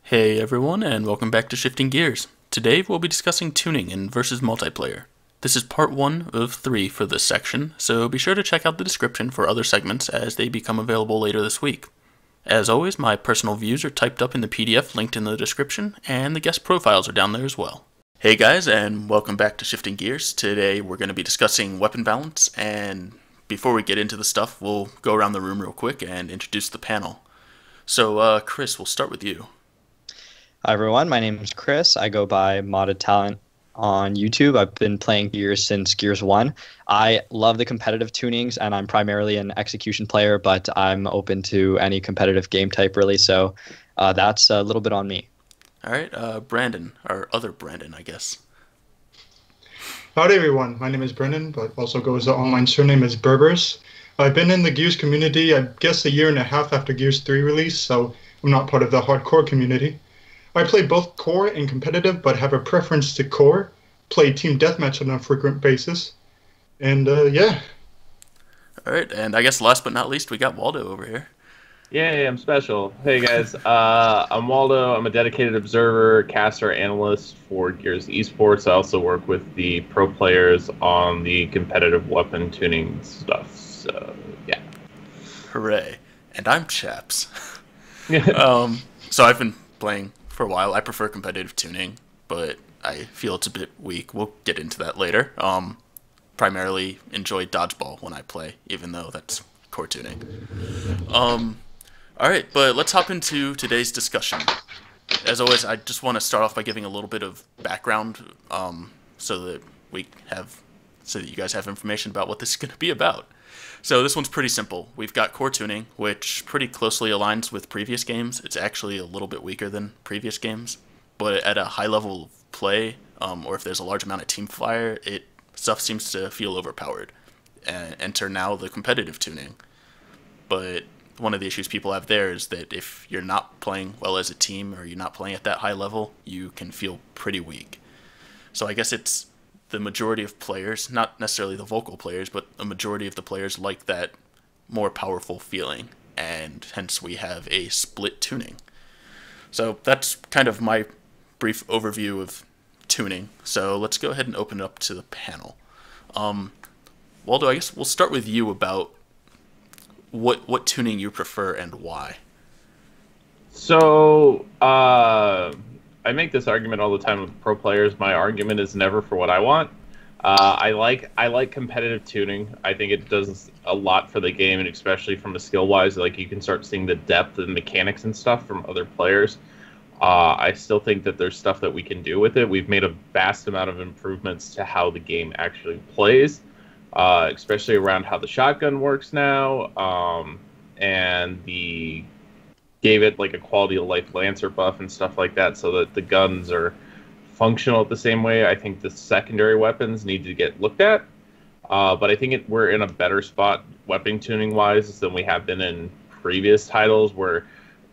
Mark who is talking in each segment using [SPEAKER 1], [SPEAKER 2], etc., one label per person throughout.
[SPEAKER 1] Hey everyone, and welcome back to Shifting Gears. Today we'll be discussing tuning in versus multiplayer. This is part 1 of 3 for this section, so be sure to check out the description for other segments as they become available later this week. As always, my personal views are typed up in the PDF linked in the description, and the guest profiles are down there as well. Hey guys, and welcome back to Shifting Gears. Today we're going to be discussing weapon balance, and before we get into the stuff, we'll go around the room real quick and introduce the panel. So, Chris, we'll start with you.
[SPEAKER 2] Hi everyone, my name is Chris. I go by Modded Talent on YouTube. I've been playing Gears since Gears 1. I love the competitive tunings, and I'm primarily an execution player, but I'm open to any competitive game type, really, so that's a little bit on me.
[SPEAKER 1] Alright, Brandon, or other Brandon, I guess.
[SPEAKER 3] Howdy everyone, my name is Brendan, but also goes the online surname is Berbers. I've been in the Gears community, I guess a year and a half after Gears 3 release, so I'm not part of the hardcore community. I play both core and competitive, but have a preference to core. Play team deathmatch on a frequent basis. And, yeah.
[SPEAKER 1] Alright, and I guess last but not least, we got Waldo over here.
[SPEAKER 4] Yay, I'm special. Hey guys, I'm Waldo. I'm a dedicated observer, caster, analyst for Gears Esports. I also work with the pro players on the competitive weapon tuning stuff. So, yeah.
[SPEAKER 1] Hooray. And I'm Chaps. So I've been playing for a while. I prefer competitive tuning, but I feel it's a bit weak. We'll get into that later. Primarily enjoy dodgeball when I play, even though that's core tuning. Alright, but let's hop into today's discussion. As always, I just want to start off by giving a little bit of background, so that you guys have information about what this is going to be about. So this one's pretty simple. We've got core tuning, which pretty closely aligns with previous games. It's actually a little bit weaker than previous games, but at a high level of play, or if there's a large amount of team fire, stuff seems to feel overpowered. Enter now the competitive tuning. But one of the issues people have there is that if you're not playing well as a team, or you're not playing at that high level, you can feel pretty weak. So I guess it's the majority of players, not necessarily the vocal players, but a majority of the players like that more powerful feeling, and hence we have a split tuning. So that's kind of my brief overview of tuning. So let's go ahead and open it up to the panel. Waldo, I guess we'll start with you about what tuning you prefer and why.
[SPEAKER 4] So, I make this argument all the time with pro players. My argument is never for what I want. I like competitive tuning. I think it does a lot for the game, and especially from a skill-wise, like you can start seeing the depth and mechanics and stuff from other players. I still think that there's stuff that we can do with it. We've made a vast amount of improvements to how the game actually plays, especially around how the shotgun works now, and gave it like a quality of life Lancer buff and stuff like that, so that the guns are functional the same way. I think the secondary weapons need to get looked at, but I think we're in a better spot weapon tuning wise than we have been in previous titles, where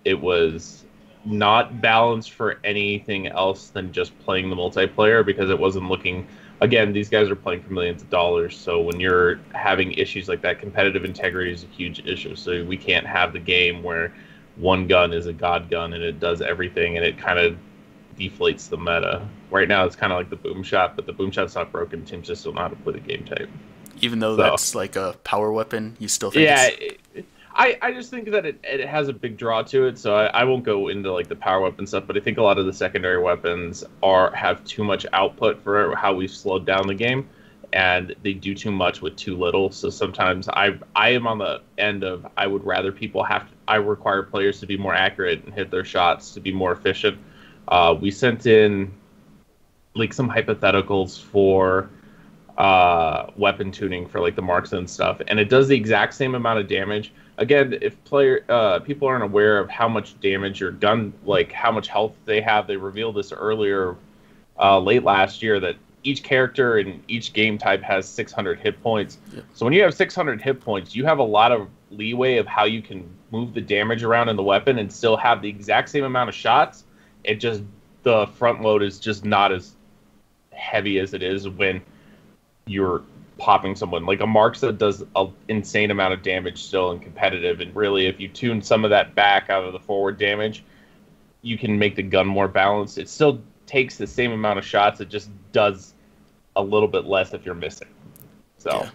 [SPEAKER 4] it was not balanced for anything else than just playing the multiplayer, because it wasn't looking. Again, these guys are playing for millions of dollars, so when you're having issues like that, competitive integrity is a huge issue. So we can't have the game where one gun is a god gun and it does everything, and it kind of deflates the meta. Right now it's kind of like the boom shot, but the boom shot's not broken. Teams just don't know how to play the game type.
[SPEAKER 1] Even though that's like a power weapon, you still think
[SPEAKER 4] I just think that it has a big draw to it, so I won't go into like the power weapon stuff, but I think a lot of the secondary weapons have too much output for how we've slowed down the game, and they do too much with too little. So sometimes I am on the end of, I would rather I require players to be more accurate and hit their shots to be more efficient. We sent in like some hypotheticals for weapon tuning for like the marks and stuff, and it does the exact same amount of damage. Again, if people aren't aware of how much damage your gun, like how much health they have, they revealed this earlier, late last year, that each character in each game type has 600 hit points. Yep. So when you have 600 hit points, you have a lot of leeway of how you can move the damage around in the weapon and still have the exact same amount of shots. It just, the front load is just not as heavy as it is when you're popping someone. Like a Marksa does an insane amount of damage still in competitive, and really, if you tune some of that back out of the forward damage, you can make the gun more balanced. It still takes the same amount of shots. It just does a little bit less if you're missing. So,
[SPEAKER 1] yeah.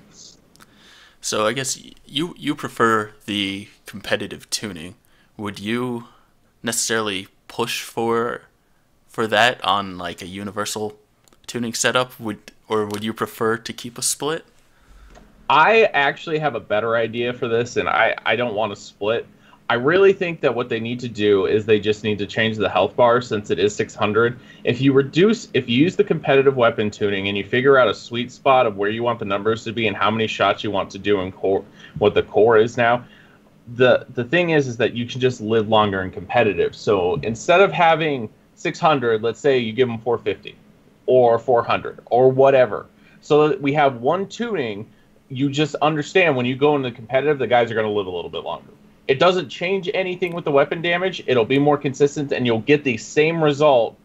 [SPEAKER 1] So I guess you prefer the competitive tuning. Would you necessarily push for that on like a universal tuning setup? Or would you prefer to keep a split?
[SPEAKER 4] I actually have a better idea for this, and I don't want to split. I really think that what they need to do is they just need to change the health bar since it is 600. If you use the competitive weapon tuning and you figure out a sweet spot of where you want the numbers to be and how many shots you want to do in core, what the core is now, the thing is that you can just live longer in competitive. So instead of having 600, let's say you give them 450 or 400 or whatever. So that we have one tuning, you just understand when you go into competitive, the guys are going to live a little bit longer. It doesn't change anything with the weapon damage. It'll be more consistent, and you'll get the same result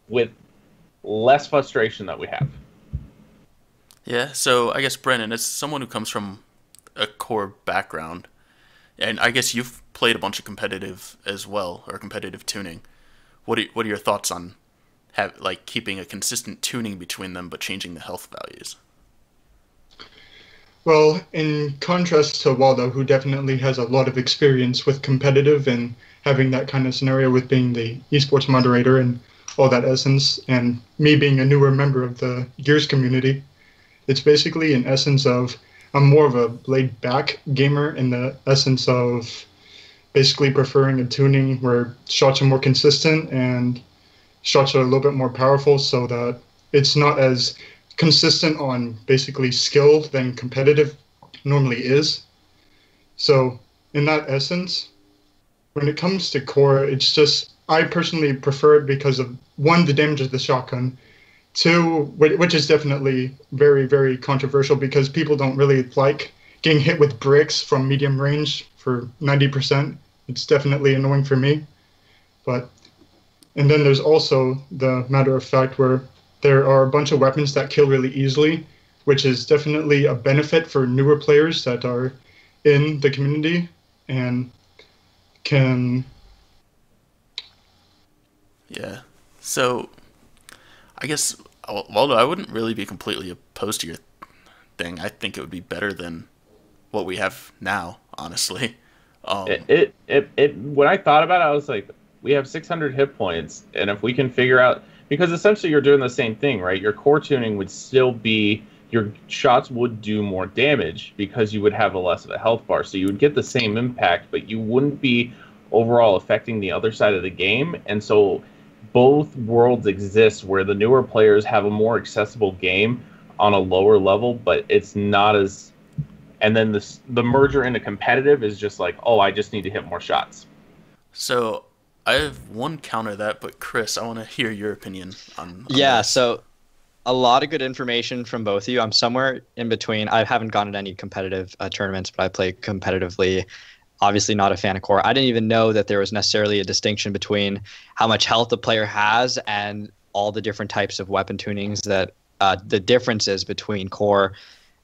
[SPEAKER 4] with less frustration that we have.
[SPEAKER 1] Yeah, so I guess, Brennan, as someone who comes from a core background, and I guess you've played a bunch of competitive as well, or competitive tuning. What are your thoughts on keeping a consistent tuning between them but changing the health values?
[SPEAKER 3] Well, in contrast to Waldo, who definitely has a lot of experience with competitive and having that kind of scenario with being the esports moderator and all that essence, and me being a newer member of the Gears community, it's basically an essence of I'm more of a laid-back gamer in the essence of basically preferring a tuning where shots are more consistent and shots are a little bit more powerful so that it's not as consistent on basically skill than competitive normally is. So in that essence, when it comes to core, it's just I personally prefer it because of one, the damage of the shotgun, two, which is definitely very, very controversial because people don't really like getting hit with bricks from medium range for 90%. It's definitely annoying for me. And then there's also the matter of fact where there are a bunch of weapons that kill really easily, which is definitely a benefit for newer players that are in the community and can...
[SPEAKER 1] Yeah. So, I guess, Waldo, I wouldn't really be completely opposed to your thing. I think it would be better than what we have now, honestly.
[SPEAKER 4] When I thought about it, I was like, we have 600 hit points, and if we can figure out... Because essentially you're doing the same thing, right? Your core tuning would still be, your shots would do more damage because you would have a less of a health bar. So you would get the same impact, but you wouldn't be overall affecting the other side of the game. And so both worlds exist where the newer players have a more accessible game on a lower level, but it's not as... And then the merger into competitive is just like, oh, I just need to hit more shots.
[SPEAKER 1] So... I have one counter to that, but Chris, I want to hear your opinion on
[SPEAKER 2] yeah,
[SPEAKER 1] this.
[SPEAKER 2] So a lot of good information from both of you. I'm somewhere in between. I haven't gone to any competitive tournaments, but I play competitively. Obviously not a fan of core. I didn't even know that there was necessarily a distinction between how much health a player has and all the different types of weapon tunings that the differences between core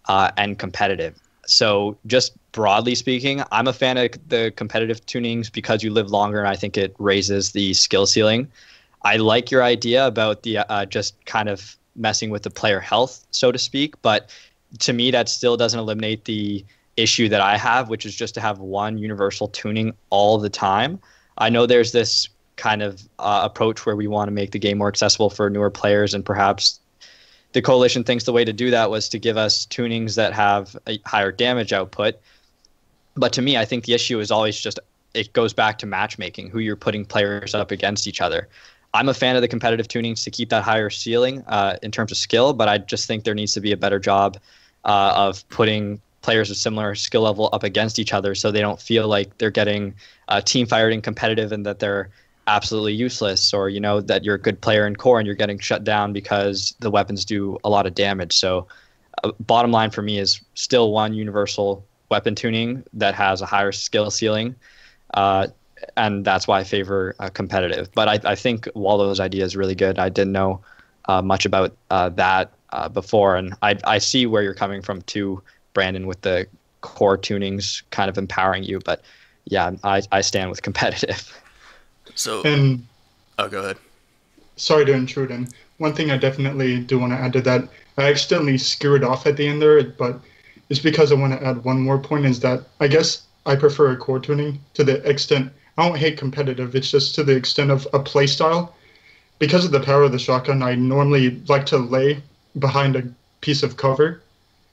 [SPEAKER 2] and competitive. So just broadly speaking, I'm a fan of the competitive tunings because you live longer and I think it raises the skill ceiling. I like your idea about the just kind of messing with the player health, so to speak. But to me, that still doesn't eliminate the issue that I have, which is just to have one universal tuning all the time. I know there's this kind of approach where we want to make the game more accessible for newer players, and perhaps the coalition thinks the way to do that was to give us tunings that have a higher damage output. But to me, I think the issue is always just, it goes back to matchmaking, who you're putting players up against each other. I'm a fan of the competitive tunings to keep that higher ceiling in terms of skill, but I just think there needs to be a better job of putting players of similar skill level up against each other so they don't feel like they're getting team fired and competitive and that they're absolutely useless, or that you're a good player in core and you're getting shut down because the weapons do a lot of damage. So bottom line for me is still one universal weapon tuning that has a higher skill ceiling, and that's why I favor competitive. But I think Waldo's idea is really good. I didn't know much about that before, and I see where you're coming from too, Brandon, with the core tunings kind of empowering you. But yeah, I stand with competitive.
[SPEAKER 1] So,
[SPEAKER 3] And
[SPEAKER 1] oh, go ahead.
[SPEAKER 3] sorry to intrude, and one thing I definitely do want to add to that, I accidentally screwed off at the end there, but it's because I want to add one more point, is that I guess I prefer a core tuning to the extent, I don't hate competitive, it's just to the extent of a play style. Because of the power of the shotgun, I normally like to lay behind a piece of cover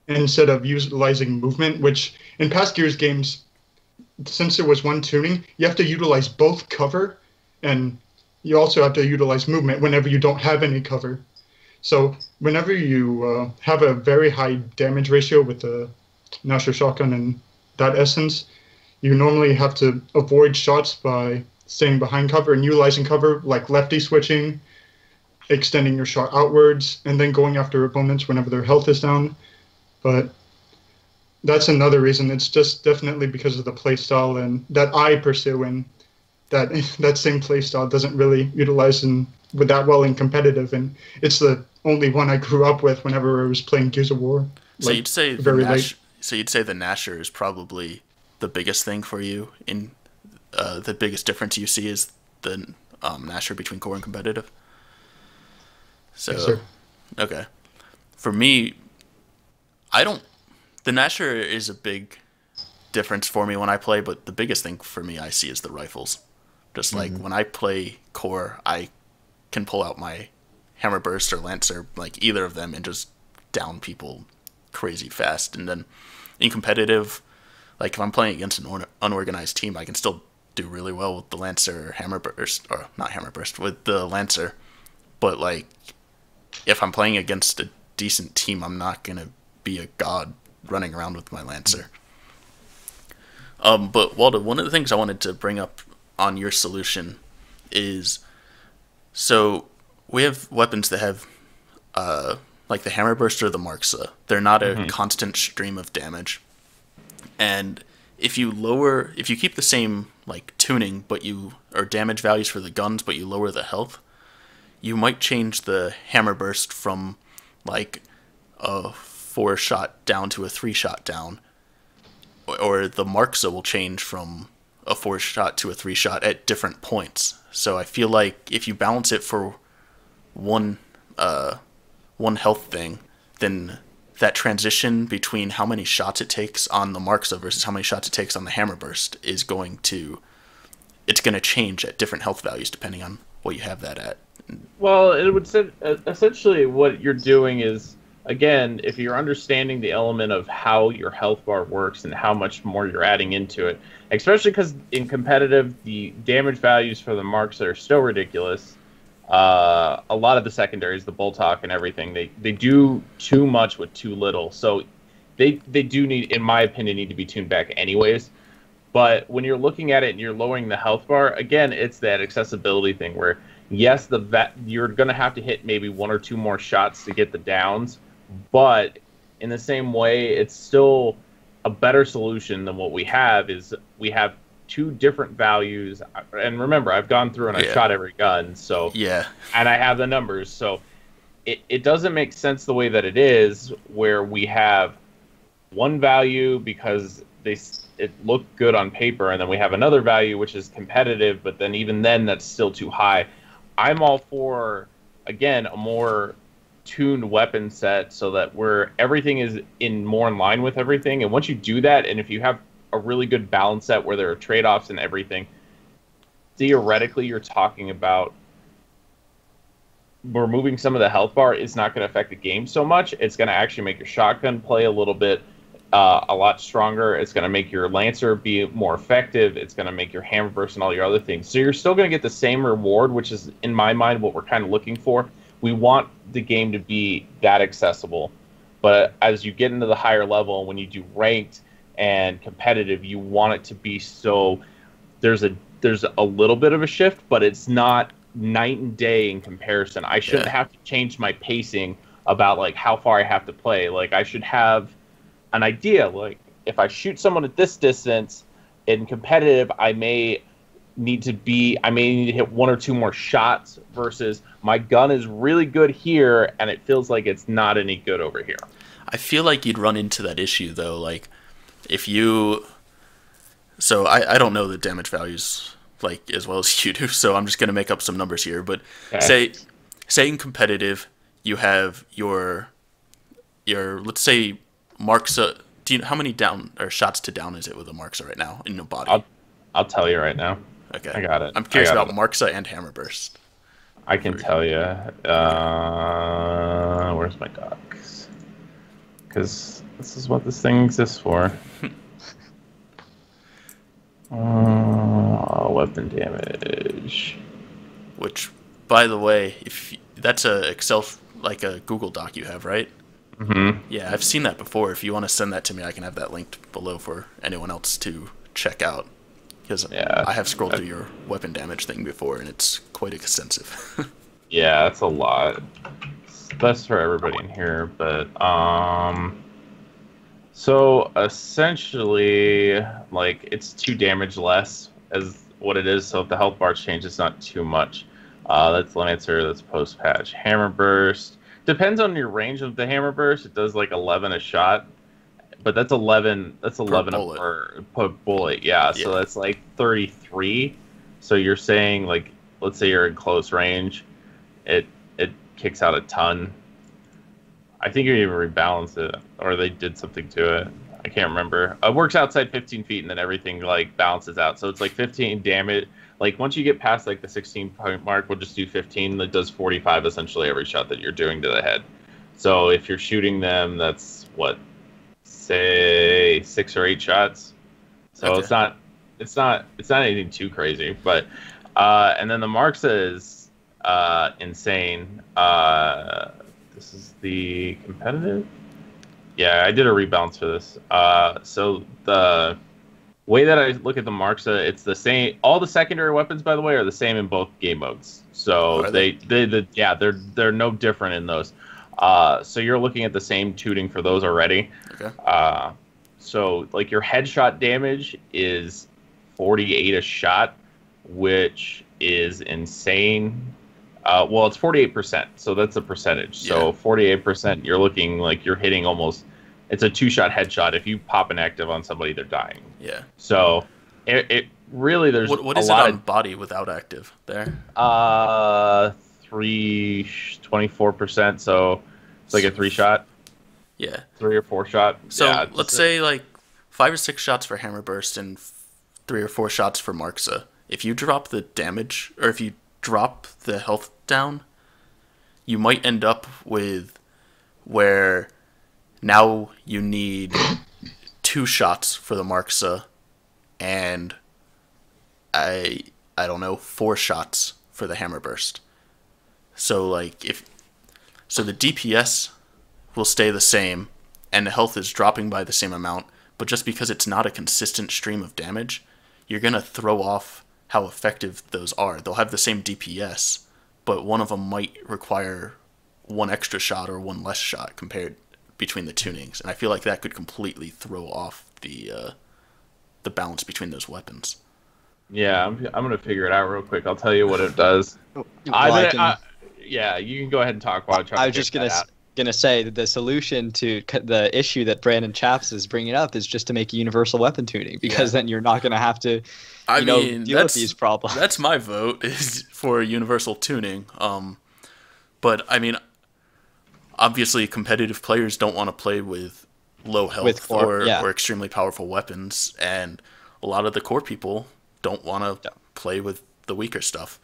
[SPEAKER 3] instead of utilizing movement, which in past Gears games, since there was one tuning, you have to utilize both cover and you also have to utilize movement whenever you don't have any cover. So whenever you have a very high damage ratio with the Nasher shotgun and that essence, you normally have to avoid shots by staying behind cover and utilizing cover, like lefty switching, extending your shot outwards, and then going after opponents whenever their health is down. But that's another reason. It's just definitely because of the playstyle and that I pursue, and that that same playstyle doesn't really utilize with that well in competitive, and it's the only one I grew up with whenever I was playing Gears of War.
[SPEAKER 1] So you'd say so you'd say the Nasher is probably the biggest thing for you in the biggest difference you see is the Nasher between core and competitive. So
[SPEAKER 3] Yes, sir.
[SPEAKER 1] Okay, for me, the Nasher is a big difference for me when I play, but the biggest thing for me I see is the rifles. Just like when I play core, I can pull out my Hammer Burst or Lancer, like either of them, and just down people crazy fast. And then in competitive, like if I'm playing against an unorganized team, I can still do really well with the Lancer or Hammer Burst, or not Hammer Burst, with the Lancer. But like if I'm playing against a decent team, I'm not gonna be a god running around with my Lancer. But Waldo, one of the things I wanted to bring up on your solution is, so we have weapons that have like the Hammer Burst or the Marxa. They're not a constant stream of damage. And if you keep the same like tuning, or damage values for the guns, but you lower the health, you might change the Hammer Burst from like a 4-shot down to a 3-shot down, or the Marxa will change from a 4-shot to a 3-shot at different points. So I feel like if you balance it for one health thing, then that transition between how many shots it takes on the Marxa versus how many shots it takes on the Hammer Burst is going to change at different health values depending on what you have that at.
[SPEAKER 4] Well, it would say essentially what you're doing is, again, if you're understanding the element of how your health bar works and how much more you're adding into it, especially because in competitive, the damage values for the marks are still ridiculous. A lot of the secondaries, the Boltok and everything, they do too much with too little. So they do need, in my opinion, need to be tuned back anyways. But when you're looking at it and you're lowering the health bar, again, it's that accessibility thing where, yes, you're going to have to hit maybe 1 or 2 more shots to get the downs, but in the same way, it's still a better solution than what we have. Is we have 2 different values, and remember, I've gone through and I've shot every gun, so
[SPEAKER 1] yeah,
[SPEAKER 4] and I have the numbers, so it doesn't make sense the way that it is, where we have one value because it looked good on paper, and then we have another value which is competitive, but then even then that's still too high. I'm all for, again, a more tuned weapon set so that everything is more in line with everything. And once you do that, and if you have a really good balance set where there are trade-offs and everything, theoretically you're talking about removing some of the health bar is not going to affect the game so much. It's going to actually make your shotgun play a little bit a lot stronger. It's going to make your Lancer be more effective. It's going to make your Hammer Burst and all your other things. So you're still going to get the same reward, which is, in my mind, what we're kind of looking for. We want the game to be that accessible. But as you get into the higher level, when you do ranked and competitive, you want it to be so there's a little bit of a shift, but it's not night and day in comparison. I shouldn't have to change my pacing about like how far I have to play. Like I should have an idea, like if I shoot someone at this distance in competitive, I may need to be, I may need to hit 1 or 2 more shots versus my gun is really good here and it feels like it's not any good over here.
[SPEAKER 1] I feel like you'd run into that issue though, like if you. So I don't know the damage values like as well as you do, so I'm just gonna make up some numbers here. But say in competitive, you have your let's say Marksa. Do you know how many down or shots to down is it with a Marksa right now in the body?
[SPEAKER 4] I'll tell you right now.
[SPEAKER 1] Okay,
[SPEAKER 4] I got it.
[SPEAKER 1] I'm curious about Marksa and Hammer Burst.
[SPEAKER 4] I can tell you. Where's my docs? Because this is what this thing exists for. Weapon damage.
[SPEAKER 1] Which, by the way, if that's a Excel like a Google Doc you have, right?
[SPEAKER 4] Mm-hmm.
[SPEAKER 1] Yeah, I've seen that before. If you want to send that to me, I can have that linked below for anyone else to check out. Because I have scrolled through your weapon damage thing before, and it's quite extensive.
[SPEAKER 4] Yeah, that's a lot. That's for everybody in here, but so essentially, like it's 2 damage less as what it is. So if the health bars change, it's not too much. That's Lancer. That's post patch. Hammer Burst depends on your range of the Hammer Burst. It does like 11 a shot, but that's 11. That's 11 per bullet. Yeah, so that's like 33. So you're saying like, let's say you're in close range, it kicks out a ton. I think you even rebalance it, or they did something to it. I can't remember. It works outside 15 feet, and then everything like balances out. So it's like 15 damage. Like once you get past like the 16 point mark, we'll just do 15. That does 45 essentially every shot that you're doing to the head. So if you're shooting them, that's what, say 6 or 8 shots. So okay. it's not anything too crazy. But and then the Marksa is insane. This is the competitive. Yeah, I did a rebalance for this. So the way that I look at the Marksa, it's the same. All the secondary weapons, by the way, are the same in both game modes. So they're no different in those. So you're looking at the same tuning for those already.
[SPEAKER 1] Okay.
[SPEAKER 4] So like your headshot damage is 48 a shot, which is insane. Well, it's 48%, so that's a percentage. So 48%, you're looking like you're hitting almost. It's a 2-shot headshot. If you pop an active on somebody, they're dying.
[SPEAKER 1] Yeah.
[SPEAKER 4] So it really there's
[SPEAKER 1] what is it on body without active there?
[SPEAKER 4] 24%. So it's like a 3-shot.
[SPEAKER 1] Yeah.
[SPEAKER 4] 3 or 4 shot.
[SPEAKER 1] So
[SPEAKER 4] yeah,
[SPEAKER 1] let's say like 5 or 6 shots for Hammer Burst and 3 or 4 shots for Marksa. If you drop the damage, or if you drop the health down, you might end up with where now you need 2 shots for the Marksa and I don't know, 4 shots for the Hammer Burst. So like the DPS will stay the same and the health is dropping by the same amount, but just because it's not a consistent stream of damage, you're going to throw off how effective those are. They'll have the same DPS, but one of them might require 1 extra shot or 1 less shot compared between the tunings, and I feel like that could completely throw off the balance between those weapons.
[SPEAKER 4] Yeah, I'm gonna figure it out real quick. I'll tell you what it does. Yeah, you can go ahead and talk while I try.
[SPEAKER 2] I was just gonna say that the solution to the issue that Brandon Chaps is bringing up is just to make a universal weapon tuning, because then you're not gonna have to deal with these problems.
[SPEAKER 1] That's my vote, is for universal tuning. But I mean, obviously competitive players don't want to play with low health or extremely powerful weapons, and a lot of the core people don't want to play with the weaker stuff.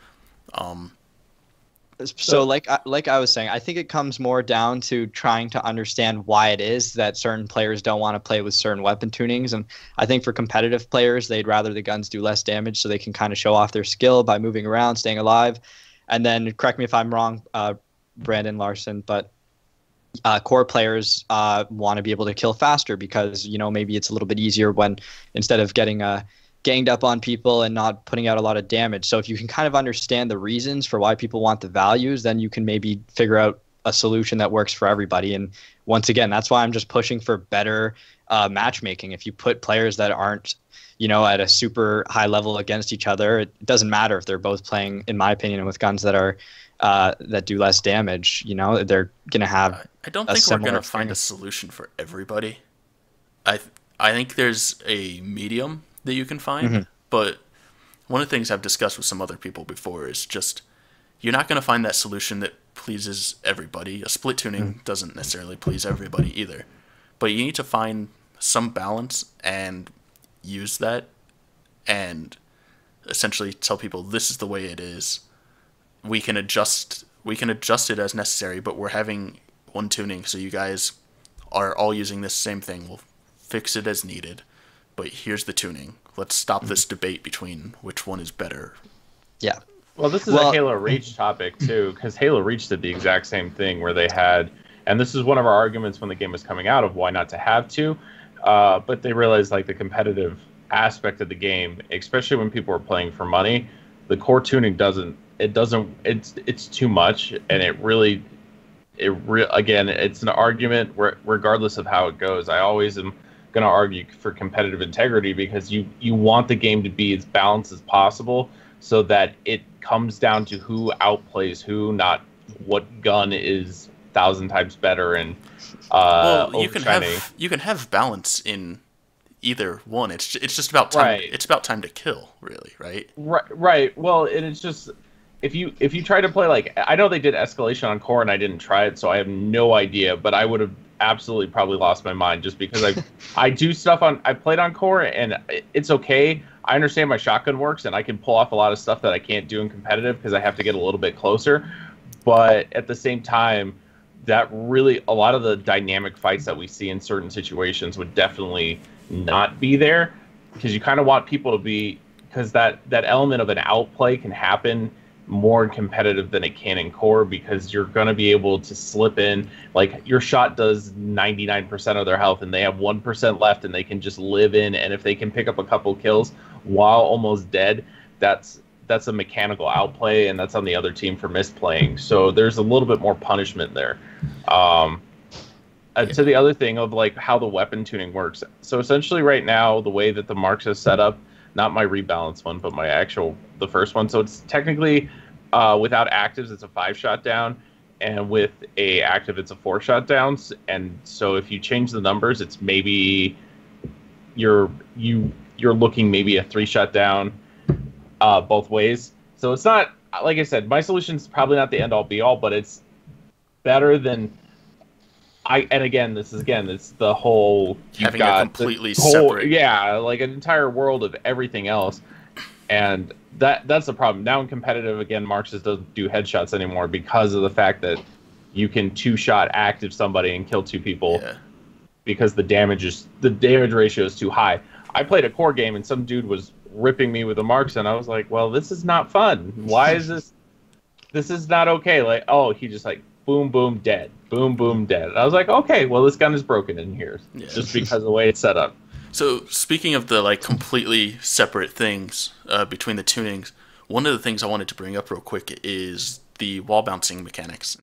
[SPEAKER 2] So like I was saying, I think it comes more down to trying to understand why it is that certain players don't want to play with certain weapon tunings. And I think for competitive players, they'd rather the guns do less damage so they can kind of show off their skill by moving around, staying alive. And then, correct me if I'm wrong, Brandon Larson, but core players want to be able to kill faster because, maybe it's a little bit easier when instead of getting ganged up on people and not putting out a lot of damage. So if you can kind of understand the reasons for why people want the values, then you can maybe figure out a solution that works for everybody. And once again, that's why I'm just pushing for better matchmaking. If you put players that aren't at a super high level against each other. It doesn't matter if they're both playing, in my opinion, with guns that are that do less damage. They're gonna have.
[SPEAKER 1] I don't
[SPEAKER 2] a
[SPEAKER 1] think we're
[SPEAKER 2] similar
[SPEAKER 1] gonna find a
[SPEAKER 2] experience.
[SPEAKER 1] solution for everybody. I think there's a medium that you can find, but one of the things I've discussed with some other people before is just you're not going to find that solution that pleases everybody. A split tuning doesn't necessarily please everybody either, but you need to find some balance and use that and essentially tell people this is the way it is. We can adjust it as necessary, but we're having one tuning, so you guys are all using this same thing. We'll fix it as needed, but here's the tuning. Let's stop this debate between which one is better.
[SPEAKER 2] Yeah.
[SPEAKER 4] Well, this is a Halo Reach topic too, because Halo Reach did the exact same thing where they had, and this is one of our arguments when the game was coming out of why not to have two, but they realized like the competitive aspect of the game, especially when people were playing for money, the core tuning it's too much, and again, it's an argument regardless of how it goes. I always am going to argue for competitive integrity because you want the game to be as balanced as possible so that it comes down to who outplays who, not what gun is 1,000 times better and
[SPEAKER 1] you can have balance in either one. It's just about time.
[SPEAKER 4] Right.
[SPEAKER 1] It's about time to kill, really, right?
[SPEAKER 4] Right. Well, and it's just if you try to play like, I know they did escalation on core and I didn't try it, so I have no idea, but I would have absolutely probably lost my mind just because I do stuff I played on core and it's okay. I understand my shotgun works and I can pull off a lot of stuff that I can't do in competitive because I have to get a little bit closer. But at the same time, that really, a lot of the dynamic fights that we see in certain situations would definitely not be there because you kind of want people to be, because that element of an outplay can happen more competitive than it can in core because you're going to be able to slip in, like your shot does 99% of their health and they have 1% left and they can just live in, and if they can pick up a couple kills while almost dead, that's a mechanical outplay, and that's on the other team for misplaying. So there's a little bit more punishment there. To the other thing of like how the weapon tuning works. So essentially right now, the way that the marks is set up, not my rebalance one, but the first one. So it's technically without actives, it's a 5-shot down, and with a active, it's a 4-shot down. And so if you change the numbers, it's maybe you're looking maybe a 3-shot down both ways. So it's not, like I said, my solution is probably not the end all be all, but it's better than it's the whole
[SPEAKER 1] having a completely separate,
[SPEAKER 4] like an entire world of everything else, and that's the problem. Now in competitive, again, Marxist doesn't do headshots anymore because of the fact that you can 2-shot active somebody and kill 2 people because the damage ratio is too high. I played a core game and some dude was ripping me with the marks, and I was like, well, this is not fun. Why is this? This is not okay. Like, oh, he just like boom, boom, dead. Boom, boom, dead. And I was like, okay, well, this gun is broken in here just because of the way it's set up.
[SPEAKER 1] So speaking of the like completely separate things between the tunings, one of the things I wanted to bring up real quick is the wall bouncing mechanics.